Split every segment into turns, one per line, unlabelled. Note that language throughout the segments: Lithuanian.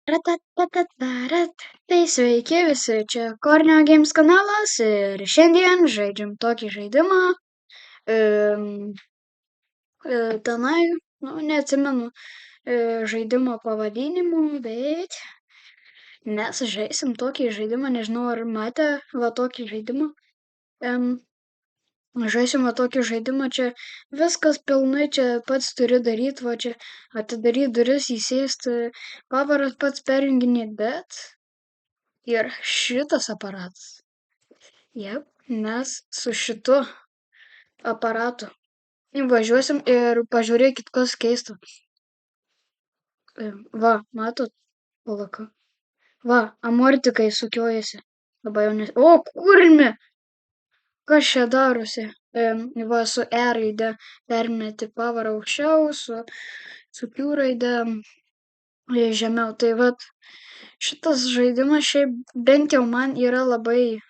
Ratatatatat. Tai sveiki visi, čia Kornio Games kanalas ir šiandien žaidžiam tokį žaidimą. Em, Tenai, neatsimenu žaidimo pavadinimų, bet mes žaisim tokį žaidimą, nežinau ar matė va tokį žaidimą. Em, Žaisim va tokį žaidimą, čia viskas pilnai, čia pats turi daryti, va čia atidaryti duris, įsėsti, pavaras pats perjunginėti, bet ir šitas aparatas. Jep, mes su šitu aparatu važiuosim ir pažiūrėkit, kas keista. Va, matot, palaka. Va, amortikai sukiojasi. Labai jau nes... O, kurmi! Kas čia darosi? Va, su E raide permeti pavarą aukščiau, su Q raide žemiau. Tai vat, šitas žaidimas šiaip bent jau man yra labai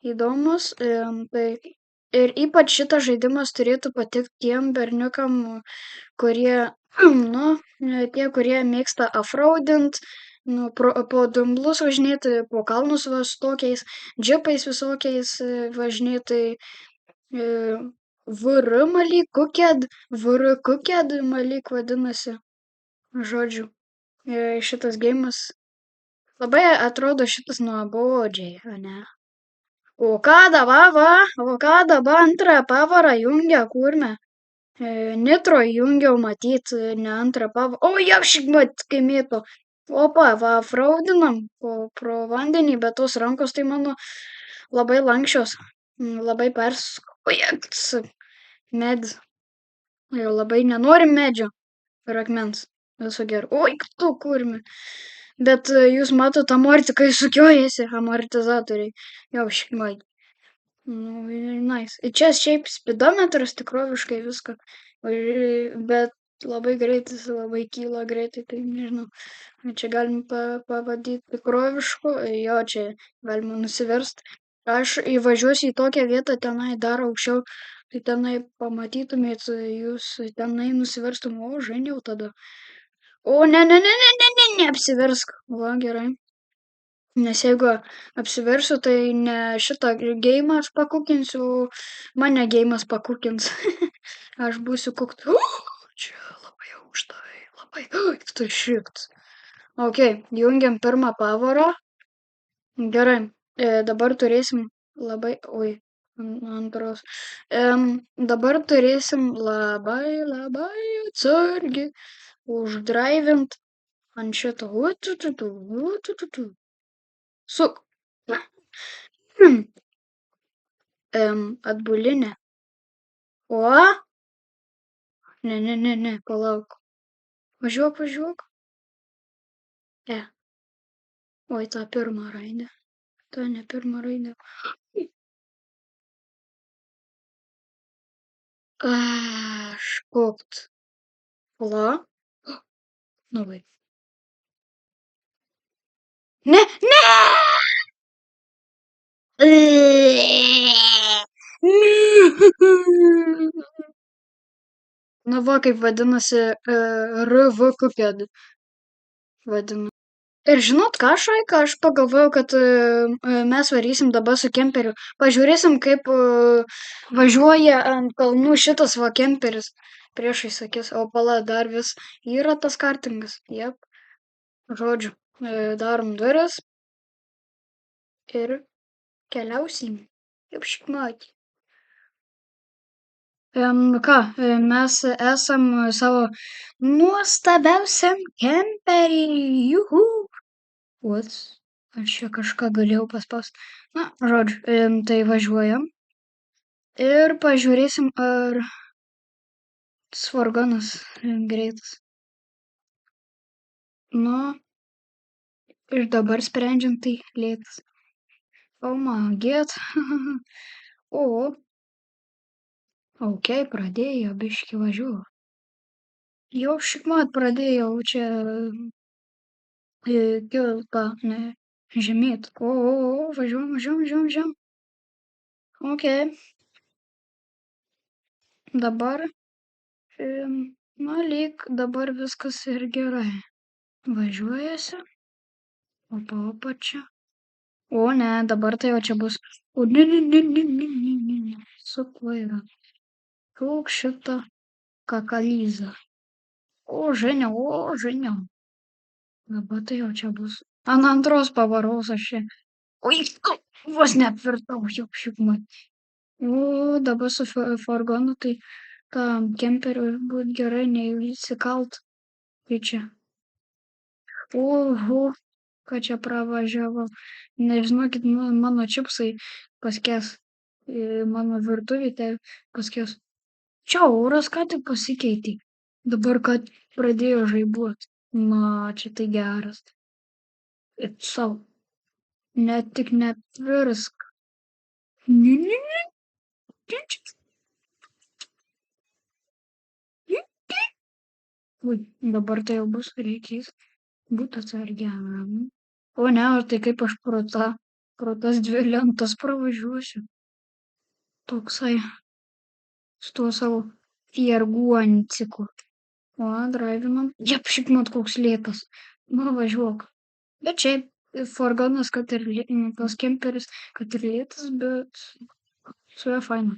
įdomus. Tai ir ypač šitas žaidimas turėtų patikti tiem berniukam, kurie, tie, kurie mėgsta offroadint, po dumblus važinėti, po kalnus va su tokiais džipais visokiais važinėti. VR Malik Kuked, VR Kuked Malik vadinasi. Žodžiu, šitas geimas labai atrodo šitas nuobodžiai, ane? O ką dabar antrą pavarą jungia, kurme? Nitro jungiau matyt, ne antrą pavarą. O, japšikmat, kai mėto. Opa, va, fraudinam pro vandenį, bet tos rankos tai mano labai lankščios, labai perskojats medis. Jau labai nenorim medžio ir akmens. Viso gero. Oi, tu kurmi. Bet jūs matot, amortikai sukiojasi, amortizatoriai. Jau šikmai. Nice. Čia šiaip spidometras tikroviškai viską, bet labai greitai, labai kyla greitai, tai nežinau. Čia galim pavadyti tikrovišku, jo, čia galima nusiverst. Aš įvažiuosiu į tokią vietą, tenai dar aukščiau, tai tenai pamatytumėt, jūs tenai nusiverstum, o, žainiau tada. O, neapsiversk. Va, gerai. Nes jeigu apsiversiu, tai ne šitą geimą aš pakukinsiu, mane geimas pakukins. Aš būsiu kukt. Čia labai aukštai, labai. Tai šikt. Ok, jungiam pirmą pavarą. Gerai, dabar turėsim labai... Oi, antros. Dabar turėsim labai atsargiai uždraivint ant šito. Suk. Atbulinė. O? Ne, palauk. Važiuok. Oi, tą pirmą raidę. Ta ne pirmą raidę. Škokt. Pala. Vai. Ne! Na va, kaip vadinasi, RV Cupid vadinu. Ir žinot ką, Šaika, aš pagalvojau, kad mes varysim dabar su kemperiu. Pažiūrėsim, kaip važiuoja ant kalnų šitas va kemperis. Priešai sakys, o pala, dar vis yra tas kartingas. Jep. Žodžiu, darom duris ir keliausim. Kaip šikmat. Ką, mes esam savo nuostabiausiam kemperį. Juhu. What? Aš čia kažką galėjau paspausti. Na, žodžiu, tai važiuojam. Ir pažiūrėsim, ar svargonas greitas. Nu, ir dabar sprendžiant tai lėtas. Oh my god. O. Ok, pradėjo biški važiuoti. Jau šikmat pradėjau čia kilpą, ne, žemėt. O, važiuojam. Ok. Dabar, lyg dabar viskas ir gerai. Važiuojasi. Opa čia. O ne, dabar tai jau čia bus. O ne. Su kuo yra? Koks šitą kakalizą. O, Ženia. Dabar tai jau čia bus. Ant antros pavaros aš čia. Oi, vos neapvirtau, šiuk mat. O, dabar su furgonu, tai tam kemperiu būt gerai neįsikalt. Tai čia. Oho, kad čia pravažiavo. Nežinokit, mano čipsai paskės. Mano virtuvė tai paskės. Čia oras ką tik pasikeitė. Dabar kad pradėjo žaibuot. Na, čia tai geras. Ir sau. Net tik netvirsk. Ne. Ui, dabar tai jau bus, reikės būt atsargiam. O ne, o tai kaip aš pro tas dvi lentas pravažiuosiu. Toksai su tuo savo fierguanciku. O, draivinam. Jep, šiaip mat koks lėtas. Nu, važiuok. Bet šiaip furgonas, kad ir tas kemperis, kad ir lėtas, bet su juo faina.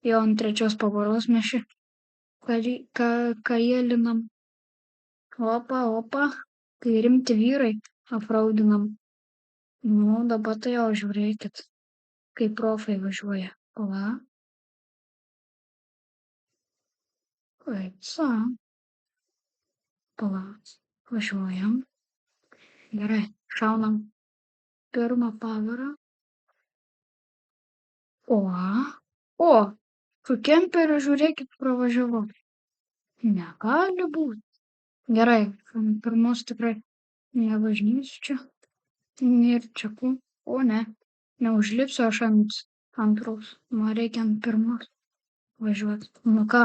Jo ant trečios pavaros mes čia kajėlinam. Opa, kai rimti vyrai apraudinam. Nu, dabar tai jau žiūrėkit, kaip profai važiuoja. Va. Sa. Pala. Važiuojam. Gerai, šaunam pirmą pavarą. O, su kemperiu žiūrėkit pravažiavau. Negali būt. Gerai, ant pirmos tikrai nevažinėsiu čia. Ir čia ku. O ne, neužlipsiu aš ant antros. Man reikia ant pirmos važiuoti. Nu ką,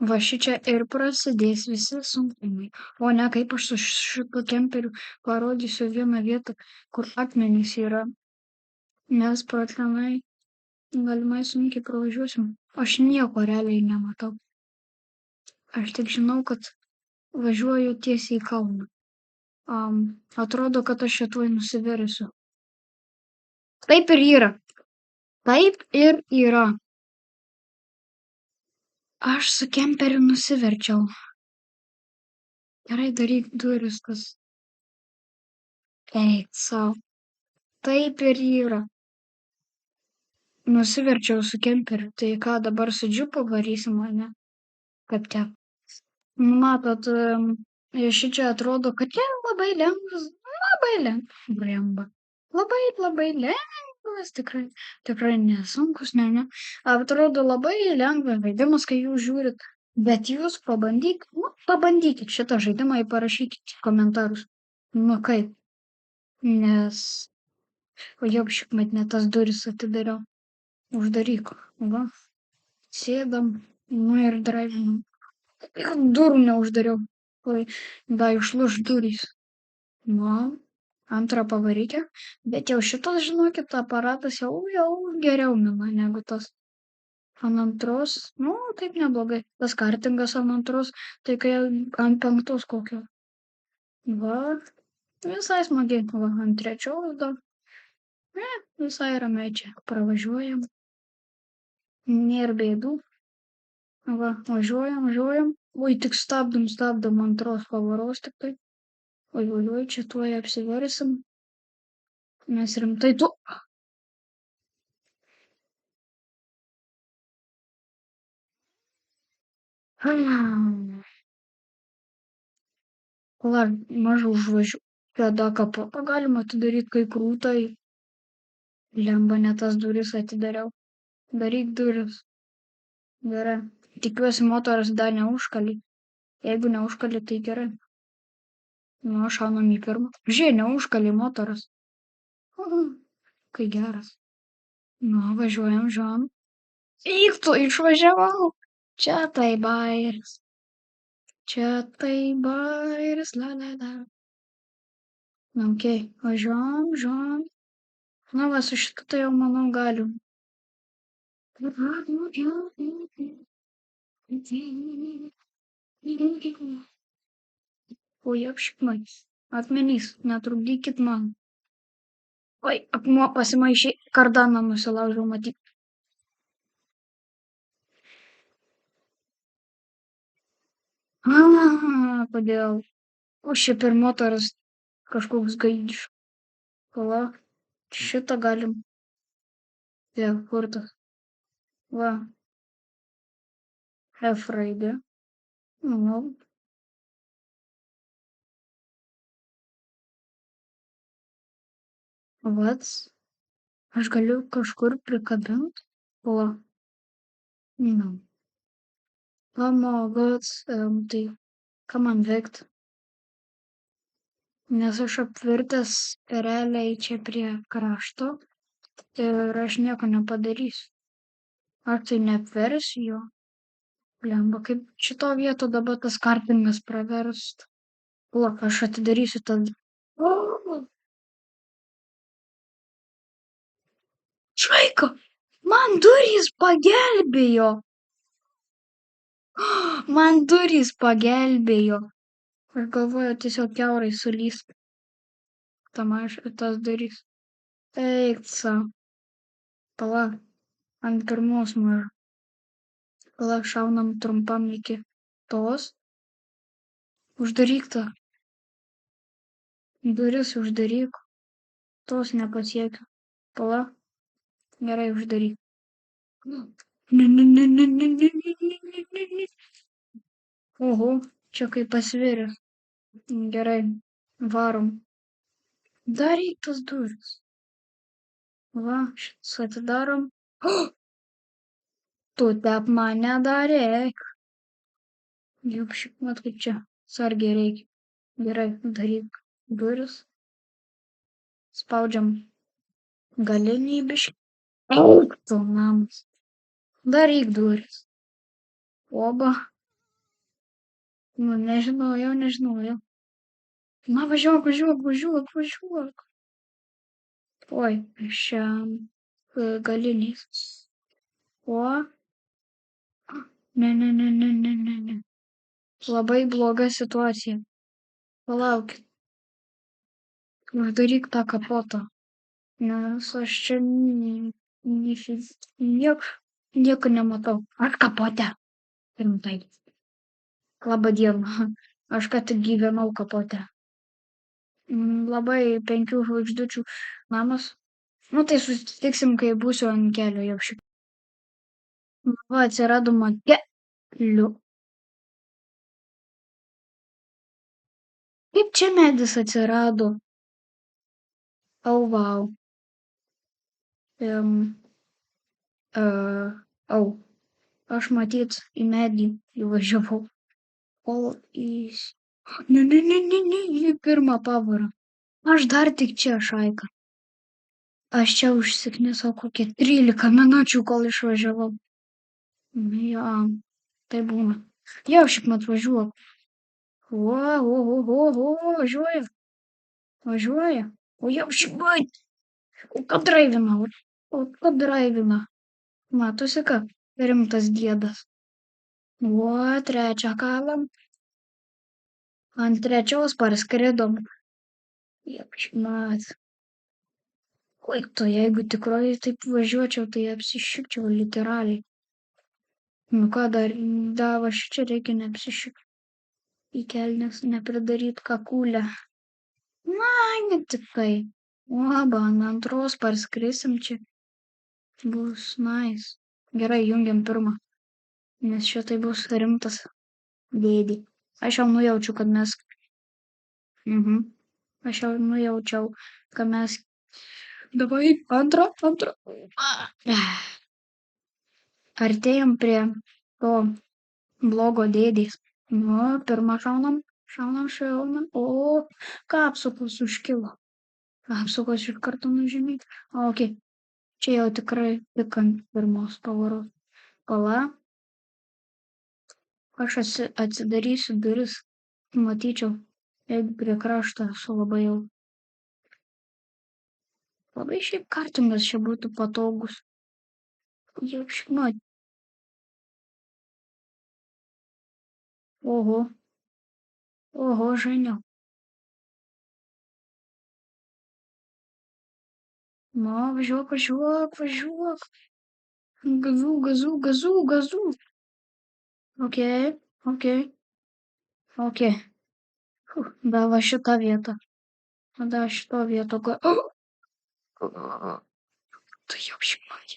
va šičia ir prasidės visi sunkumai. O ne, kaip aš su šito kemperiu parodysiu vieną vietą, kur akmenys yra. Nes pro tenai galimai sunkiai pravažiuosim. Aš nieko realiai nematau. Aš tik žinau, kad važiuoju tiesiai į Kauną. Atrodo, kad aš čia tuoj nusiversiu. Taip ir yra. Taip ir yra. Aš su kemperiu nusiverčiau. Gerai, daryk duris, kas. Eik sau. Taip ir yra. Nusiverčiau su kemperiu. Tai ką, dabar su džipu varysim, ane? Kaip te. Matot, šičia atrodo, kad čia labai lengvas. Bremba. Labai lengvas, tikrai nesunkus, ne. Atrodo labai lengvas žaidimas, kai jūs žiūrit. Bet jūs pabandykit šitą žaidimą ir parašykit komentarus. Nu kaip? Nes, o jau šikmat ne tas duris atidariau. Uždaryk. Va. Sėdam. Nu ir draivinam. Durų neuždariau. Oi, da išluš durys. Nu, antrą pavarykė. Bet jau šitas, žinokit, aparatas jau geriau mina negu tas. Ant antros, nu, taip neblogai. Tas kartingas ant antros, tai kai ant penktos kokio. Va, visai smagiai. Va, ant trečios dar. Visai ramiai čia pravažiuojam. Nėra bėdų. Va, važiuojam. Oi, tik stabdom antros pavaros tik tai. Oi, čia tuoj apsiversim. Mes rimtai tu. Kol mažu užvažiu. Tada kapotą galima atidaryti, kai krūtai. Lemba ne tas duris atidariau. Daryk duris. Gerai. Tikiuosi motoras dar neužkali. Jeigu neužkali, tai gerai. Nu, šaunam į pirmą. Žiūrėk, neužkali motoras. Kai geras. Nu, važiuojam. Eik tu, išvažiavau. Čia tai bairis. La. Okay, važiuojam. Na, va, su šitu tai jau, manau, galim. Oi, apšikmai. Akmenys, netrukdykit man. Oi, akmuo pasimaišė, kardaną nusilaužiau matyt. Kodėl? O šiaip ir motoras kažkoks gaidžius. Pala, šitą galim. Vėl, kur tas? Va, F raidė. Nu, vat. Aš galiu kažkur prikabint. Pala, nu. Pamogot, tai ką man veikt? Nes aš apvirtęs realiai čia prie krašto ir aš nieko nepadarysiu. Ar tai neapversiu jo? Blemba, kaip šito vieto dabar tas karpingas praverst. Palauk, aš atidarysiu tą. O, Šaiko, man durys pagelbėjo. Man durys pagelbėjo. Aš galvoju tiesiog kiaurai sulyst. Tas durys. Eik sau. Palauk, ant pirmos maža. Palauk, šaunam trumpam iki tos. Uždaryk tą. Duris uždaryk. Tos nepasiekiu. Palauk. Gerai, uždaryk. Ne, ne, ne, ne, ne, ne, ne, ne, ne, ne. Oho, čia kaip pasviręs. Gerai, varom. Daryk tas duris. Va, šitas atidarom. O, tu tep man nedaryk. Juk šiaip mat kaip čia sargiai reikia. Gerai, daryk duris. Spaudžiam galinį biškį. Eik tu namas. Daryk duris. Oba. Nu, nežinojau. Na, važiuok. Oi, šiam galiniais. O. Ne. Labai bloga situacija. Palaukit. Uždaryk tą kapotą. Nes aš čia nieko nematau. Aš kapote. Rimtai. Labą dieną. Aš ką tik gyvenau kapote. Labai 5 žvaigždučių namas. Nu tai susitiksim, kai būsiu ant kelio jau šiek. Va, atsirado makelių. Kaip čia medis atsirado? Au, vau. Au. Aš matyt į medį įvažiavau. Kol Ne, į pirmą pavarą. Aš dar tik čia, Šaika. Aš čia užsiknisau kokie 13 minučių, kol išvažiavau. Jo, tai būna. Jau šiaip mat važiuoju. Važiuoja. O jau šiaip mat. O kad draivina. Matosi, ką rimtas diedas. O, trečią kalam. Ant trečios parskridom. Jau šiaip mat. Oi, tu, jeigu tikrai taip važiuočiau, tai apsišikčiau literaliai. Nu ką dar va čia reikia neapsišikt. Į kelnes nepridaryt kakulę. Na, netikai. Oba, ant antros parskrisim čia. Bus nice. Gerai, jungiam pirmą. Nes šitai bus rimtas dėdį. Aš jau nujaučiu, kad mes. Aš jau nujaučiau, kad mes. Davai, antrą. Artėjam prie to blogo dėdės. Nu, pirmą šaunam. O, kapsukos užkilo. Kapsukos iš karto nužymėti. Ok, čia jau tikrai tik ant pirmos pavaros. Pala. Aš atsidarysiu duris. Matyčiau, jeigu prie krašto esu labai jau. Labai šiaip kartingas čia būtų patogus. Jau šiknuot. Oho. Oho, žainiau. Nu, važiuok, važiuok, važiuok. Gazų, gazų, gazų, gazų. Okei, okei, okei. Da va šitą vietą. Da šito vieto. Tai jau šimai.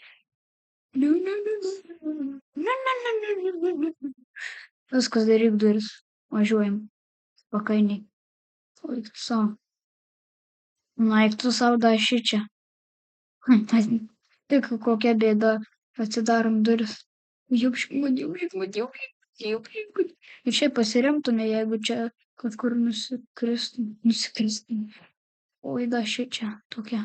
Nu, nu, nu, nu, nu, nu, nu, nu, nu, nu, nu. Viskas, daryk duris. Važiuojam. Pakainiai. Eik tu sau. Na, eik tu sau da šičia. Tik kokia bėda. Atsidarom duris. Jauškima, jauškima, jauškima. Ir šiaip pasiremtume, jeigu čia kažkur nusikristum. Oi, da šičia tokia.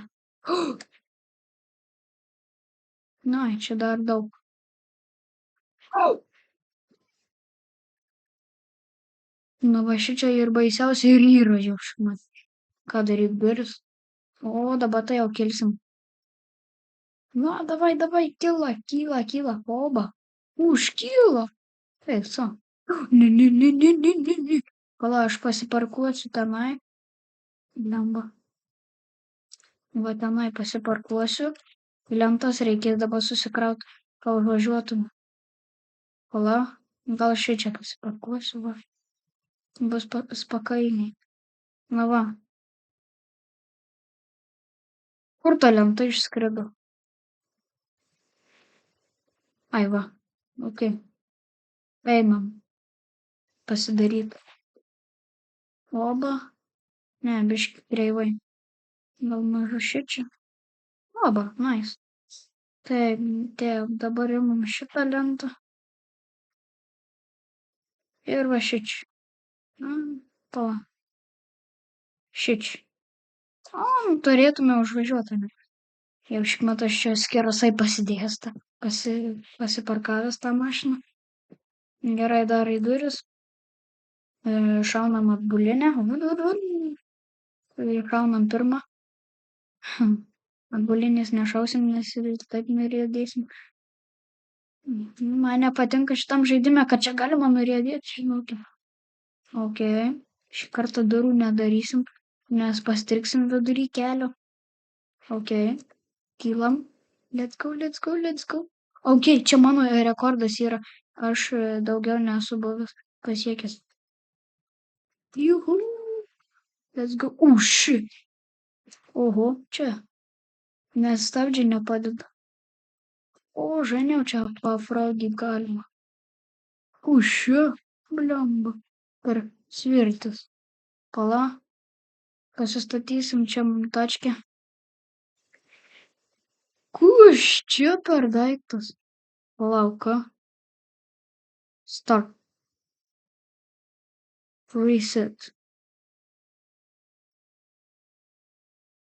Na, čia dar daug. Na, va šičia ir baisiausia ir yra jauškima. Ką daryk duris? O, dabar tai jau kilsim. Na, davai, davai, kyla, kyla, kyla. Oba. Užkyla. Taip, so. Ne, ne, ne, ne, ne, ne, ne. Pala, aš pasiparkuosiu tenai. Lemba. Va tenai pasiparkuosiu. Lentas reikės dabar susikraut, kol važiuotum. Pala, gal šičia pasiparkuosiu, va. Bus spakainiai. Na va. Kur ta lenta išskrido? Ai va. Ok. Einam. Pasidaryt. Oba. Ne, biški kreivai. Gal mažu šičia. Oba, nice. Taip, dabar imam šitą lentą. Ir va šičia. Pala. Šičia. O, turėtume užvažiuoti. Jau šikmatas čia skerasai pasidėjęs tą. Pasiparkavęs tą mašiną. Gerai, dar į duris. Šaunam atbulinę. Šaunam pirmą. Atbulinės nešausim, nes ir taip nuriedėsim. Man nepatinka šitam žaidime, kad čia galima nuriedėti, žinokit. Ok. Šį kartą durų nedarysim, nes pastriksim vidury kelio. Ok. Kylam. Let's go, let's go, let's go. Ok, čia mano rekordas yra. Aš daugiau nesu buvęs pasiekęs. Juhu. Let's go. Shit. Oho, čia. Nes stabdžiai nepadeda. O, žaniau, čia pafraudyt galima. Šia. Blemba. Per svirtis. Pala. Pasistatysim čia tačkę. Kus čia per daiktas? Palauk. Start. Reset.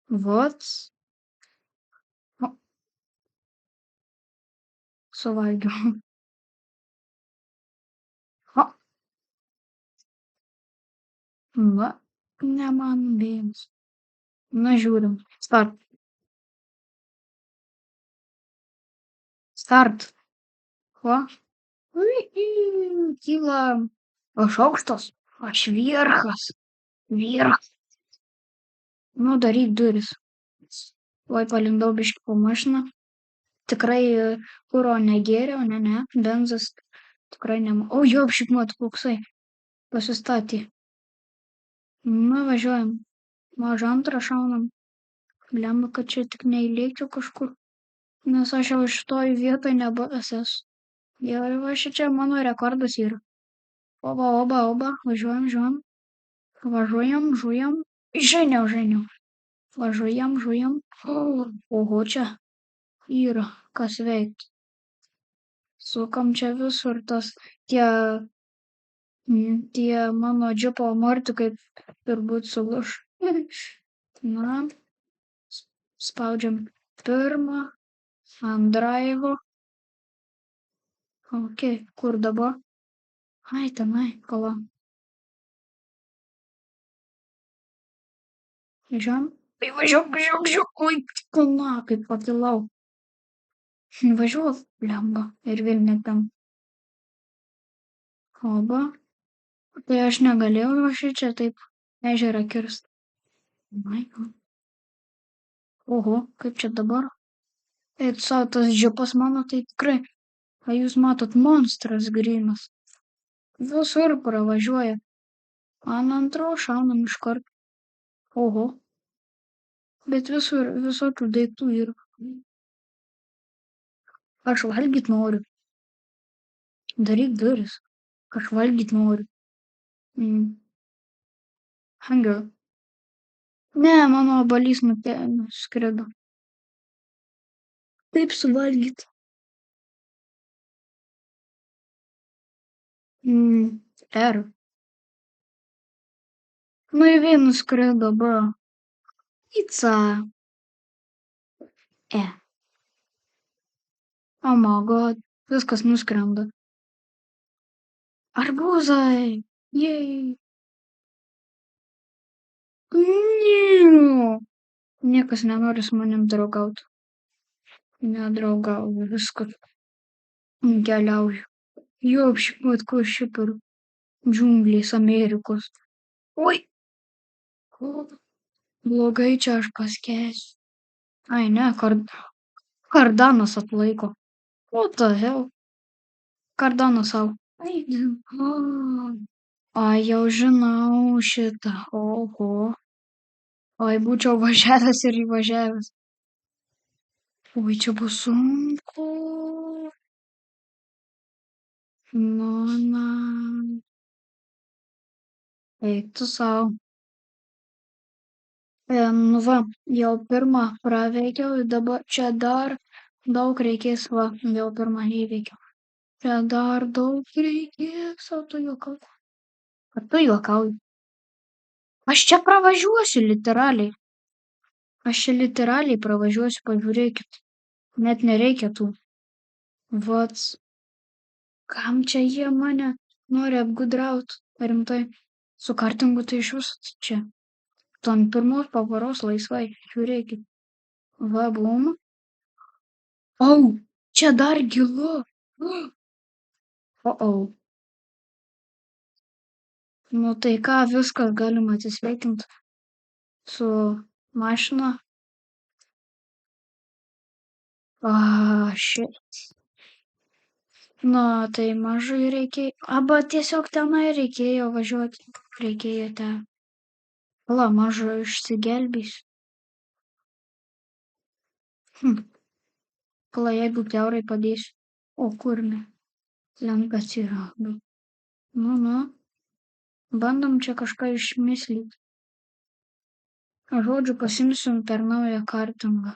What? Suvalgiau. Va. Ne man bėjimas. Na, žiūrim. Start. Start. Va. Kyla. Aš aukštas. Aš vierchas. Vierchas. Nu, daryk duris. Vai palindau biškį po mašiną. Tikrai kuro negėriau, ne. Benzas tikrai nema. O, jo, apšikmuot koksai. Pasistatė. Na, važiuojam. Mažą antrą šaunam. Lemba, kad čia tik neįlėkiu kažkur. Nes aš jau šitoj vietoj nebuvęs esu. Ir va šičia mano rekordas yra. Oba. Važiuojam. Važiuojam. Žainiau. Važiuojam. Oho, čia yra kas veikt. Sukam čia visur tas tie mano džipo amortikai turbūt sulūš. Na, spaudžiam pirmą, ant draivo. Ok, kur dabar? Ai, tenai, pala. Važiuok. Oi, na, kaip pakilau. Važiuok, blemba, ir vėl netam. Oba. Tai aš negalėjau va šičia taip ežerą kirst. Ai, oho, kaip čia dabar? Eit sau tas džipas mano tai tikrai. O jūs matot, monstras grynas. Visur pravažiuoja. Ant antro šaunam iškart. Oho, bet visur visokių daiktų yra. Aš valgyt noriu. Daryk duris. Aš valgyt noriu. Mm. Hangiu. Ne, mano obuolys nuskrido. Taip suvalgyt. R. Naiviai nuskrido, bro. Pica. E. Oh my god. Viskas nuskrenda. Arbūzai. Jei. Niekas nenori su manim draugaut. Nedraugauju, viskas. Keliauju. Jo apšipot, ko šipar. Džiunglės Amerikos. Oi. Blogai čia aš paskęsiu. Ai ne, kardanas atlaiko. What the hell? Kardanas sau. Ai, jau žinau šitą. Oho. Oi, būčiau važiavęs ir įvažiavęs. Oi, čia bus sunku. Nu, na. Eik tu sau. Nu va, jau pirmą praveikiau, dabar čia dar daug reikės, va, jau pirmą įveikiau. Čia dar daug reikės, o tu juokauji. Ar tu juokauji? Aš čia pravažiuosiu literaliai. Aš čia literaliai pravažiuosiu, pažiūrėkit. Net nereikia tų. Vat. Kam čia jie mane nori apgudraut? Rimtai. Su kartingu tai iš viso čia. Tu ant pirmos pavaros laisvai. Žiūrėkit. Va, bum. Au, čia dar gilu. O. Nu tai ką, viskas galima atsisveikinti su mašina. Shit. Na, tai mažai reikėjo. Arba tiesiog tenai reikėjo važiuoti. Reikėjo ten. La, mažai išsigelbėsiu. Pala, jeigu kiaurai padėsiu. O kur ne? Lenkas yra. Nu. Bandom čia kažką išmislyti. Žodžiu, pasimsim per naują kartingą.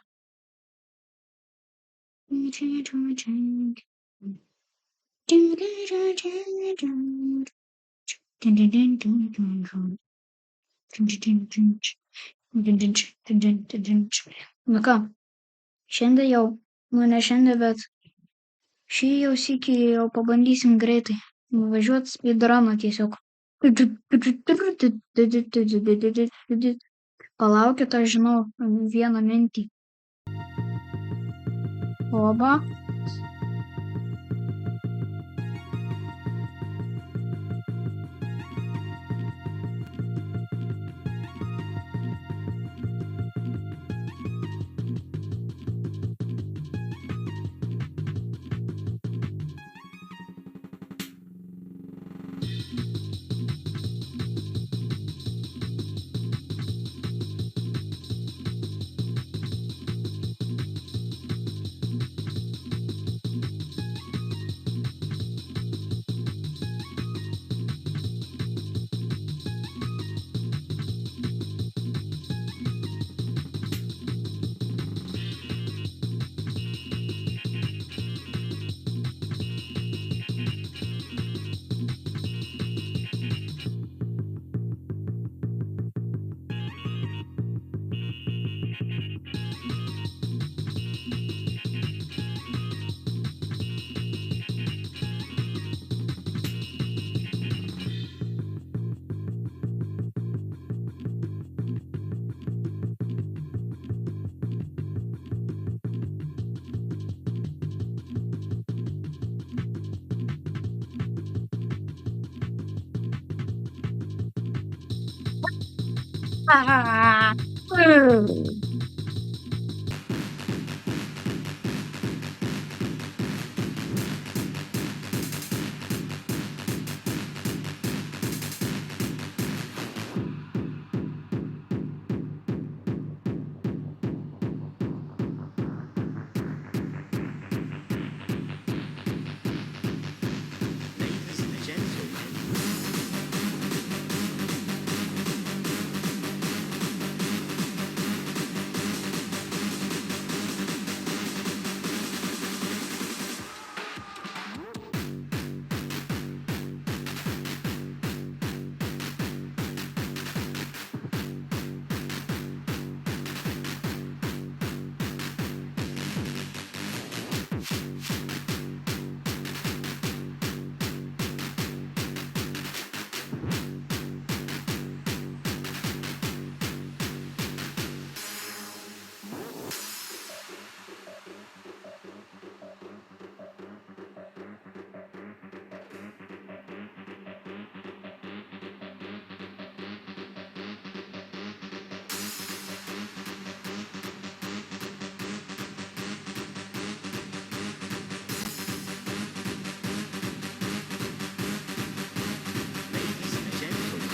Nu ką, šiandien jau, nu ne šiandien, bet šį jau sykį jau pabandysim greitai. Nuvažiuot speedruną tiesiog. Palaukit, aš žinau vieną mintį. Oba. Ah, mm.
Ladies and gentlemen, ladies and gentlemen,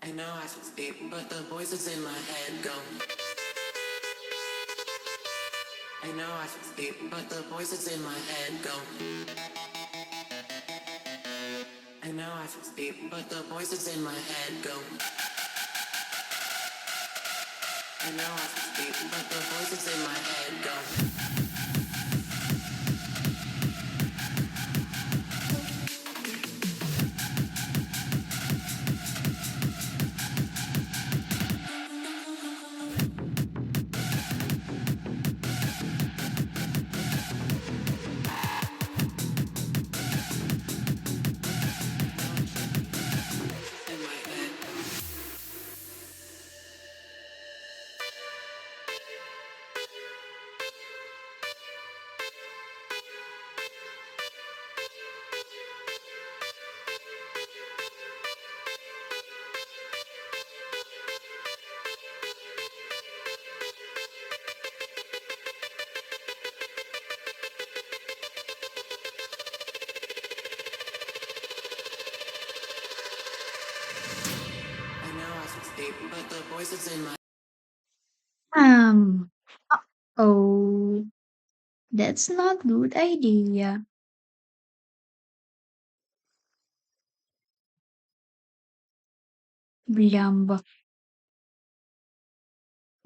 I know I should sleep, but the voices in my head go. I know I should sleep, but the voices in my head go. I know I should sleep, but the voices in my head go. I know I should sleep, but the voices in my head go. In my head. I know I should sleep, but the voices in my
Um, oh, that's not good idea. Blemba.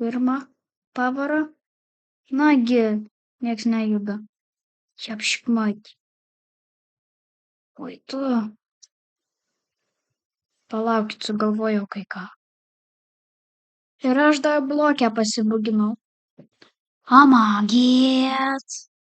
Pirma pavara. Nagi, nieks nejuda. Čepškmat. Oi tu, palaukit, sugalvojau kai ką. Ir aš dar bloke pasibuginau. Amagėt.